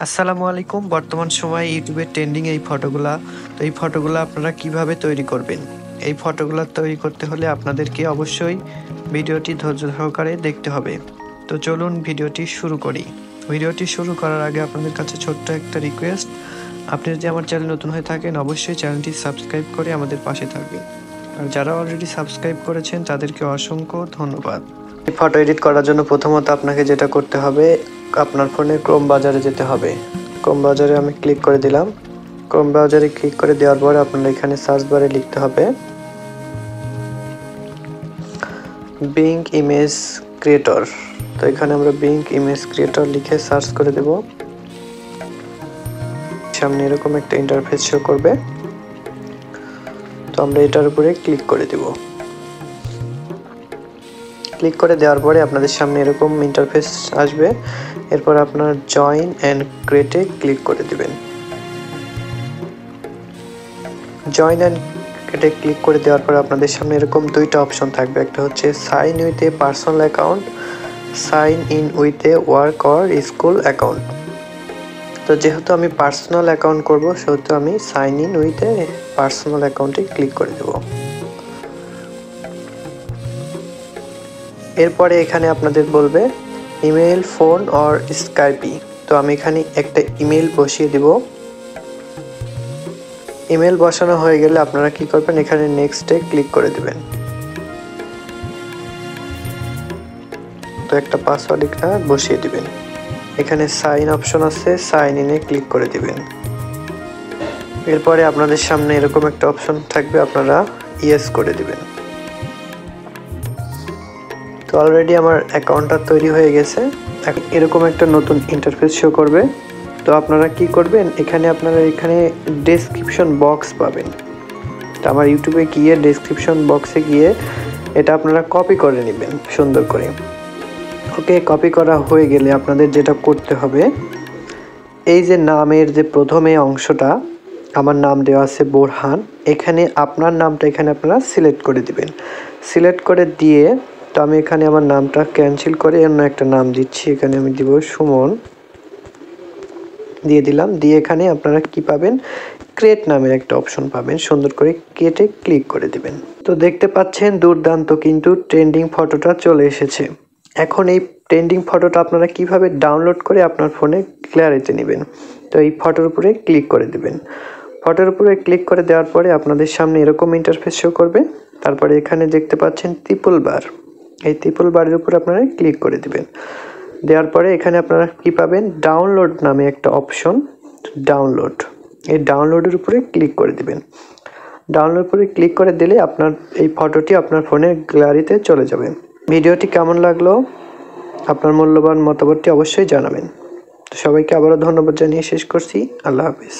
আসসালামু আলাইকুম। বর্তমান সময়ে ইউটিউবে ট্রেন্ডিং এই ফটোগুলা। তো এই ফটোগুলা আপনারা কিভাবে তৈরি করবেন? এই ফটোগুলা তৈরি করতে হলে আপনাদেরকে অবশ্যই ভিডিওটি ধৈর্য সহকারে দেখতে হবে। তো চলুন ভিডিওটি শুরু করি। ভিডিওটি শুরু করার আগে আপনাদের কাছে ছোট্ট একটা রিকোয়েস্ট, আপনি যদি আমার চ্যানেল নতুন হয়ে থাকেন অবশ্যই চ্যানেলটি সাবস্ক্রাইব করে আমাদের পাশে থাকবেন। আর যারা অলরেডি সাবস্ক্রাইব করেছেন তাদেরকে অসংখ্য ধন্যবাদ। এই ফটো এডিট করার জন্য প্রথমত আপনাকে যেটা করতে হবে, আপনার ফোনে ক্রোম ব্রাউজারে যেতে হবে। ক্রোম ব্রাউজারে আমি ক্লিক করে দিলাম। ক্রোম ব্রাউজারে ক্লিক করে দেওয়ার পরে আপনার এখানে সার্চ বারে লিখতে হবে বিং ইমেজ ক্রিয়েটর। তো এখানে আমরা বিং ইমেজ ক্রিয়েটর লিখে সার্চ করে দেব। সামনে এরকম একটা ইন্টারফেস শো করবে। তো আমরা এটার উপরে ক্লিক করে দেব। ক্লিক করে দেওয়ার পরে আপনাদের সামনে এরকম ইন্টারফেস আসবে। এরপর আপনার জয়েন অ্যান্ড ক্রিয়েটে ক্লিক করে দিবেন। জয়েন অ্যান্ড ক্রিয়েটে ক্লিক করে দেওয়ার পর আপনাদের সামনে এরকম দুইটা অপশন থাকবে। একটা হচ্ছে sign with a personal account, sign in with a work or school account. তো যেহেতু আমি পার্সোনাল অ্যাকাউন্ট করব সেহেতু আমি sign in with a personal অ্যাকাউন্টে ক্লিক করে দেব। এরপরে এখানে আপনাদের বলবে ইমেল, ফোন অর স্কাইপি। তো আমি এখানে একটা ইমেল বসিয়ে দিব। ইমেল বসানো হয়ে গেলে আপনারা কি করবেন, এখানে নেক্সটে ক্লিক করে দিবেন। তো একটা পাসওয়ার্ড এখানে বসিয়ে দিবেন। এখানে সাইন অপশন আছে, সাইন ইনে ক্লিক করে দিবেন। এরপরে আপনাদের সামনে এরকম একটা অপশন থাকবে, আপনারা ইয়েস করে দিবেন। তো অলরেডি আমার অ্যাকাউন্টটা তৈরি হয়ে গেছে। এরকম একটা নতুন ইন্টারফেস শো করবে। তো আপনারা কি করবেন, আপনারা এখানে ডেসক্রিপশন বক্স পাবেন। তো আমার ইউটিউবে গিয়ে ডেসক্রিপশন বক্সে গিয়ে এটা আপনারা কপি করে নেবেন সুন্দর করে। ওকে, কপি করা হয়ে গেলে আপনাদের যেটা করতে হবে, এই যে নামের যে প্রথমে অংশটা, আমার নাম দেওয়া আছে বোরহান, এখানে আপনার নামটা এখানে আপনারা সিলেক্ট করে দিবেন। সিলেক্ট করে দিয়ে, তো আমি এখানে আমার নামটা ক্যান্সেল করে অন্য একটা নাম দিচ্ছি। এখানে আমি দিব সুমন, দিয়ে দিলাম। দিয়ে এখানে আপনারা কি পাবেন, ক্রিয়েট নামের একটা অপশন পাবেন। সুন্দর করে ক্রিয়েটে ক্লিক করে দিবেন। তো দেখতে পাচ্ছেন দুর্দান্ত কিন্তু ট্রেন্ডিং ফটোটা চলে এসেছে। এখন এই ট্রেন্ডিং ফটোটা আপনারা কিভাবে ডাউনলোড করে আপনার ফোনে গ্যালারিতে নেবেন। তো এই ফটোর উপরে ক্লিক করে দিবেন। ফটোর উপরে ক্লিক করে দেওয়ার পরে আপনাদের সামনে এরকম ইন্টারফেস শো করবে। তারপরে এখানে দেখতে পাচ্ছেন ট্রিপল বার, এই ট্রিপল বারের উপরে আপনারা ক্লিক করে দিবেন। দেওয়ার পরে এখানে আপনারা কি পাবেন, ডাউনলোড নামে একটা অপশন, ডাউনলোড, এই ডাউনলোডের উপরে ক্লিক করে দিবেন। ডাউনলোড করে ক্লিক করে দিলে আপনার এই ফটোটি আপনার ফোনের গ্যালারিতে চলে যাবে। ভিডিওটি কেমন লাগলো, আপনার মূল্যবান মতামতটি অবশ্যই জানাবেন। তো সবাইকে আবারও ধন্যবাদ জানিয়ে শেষ করছি। আল্লাহ হাফিজ।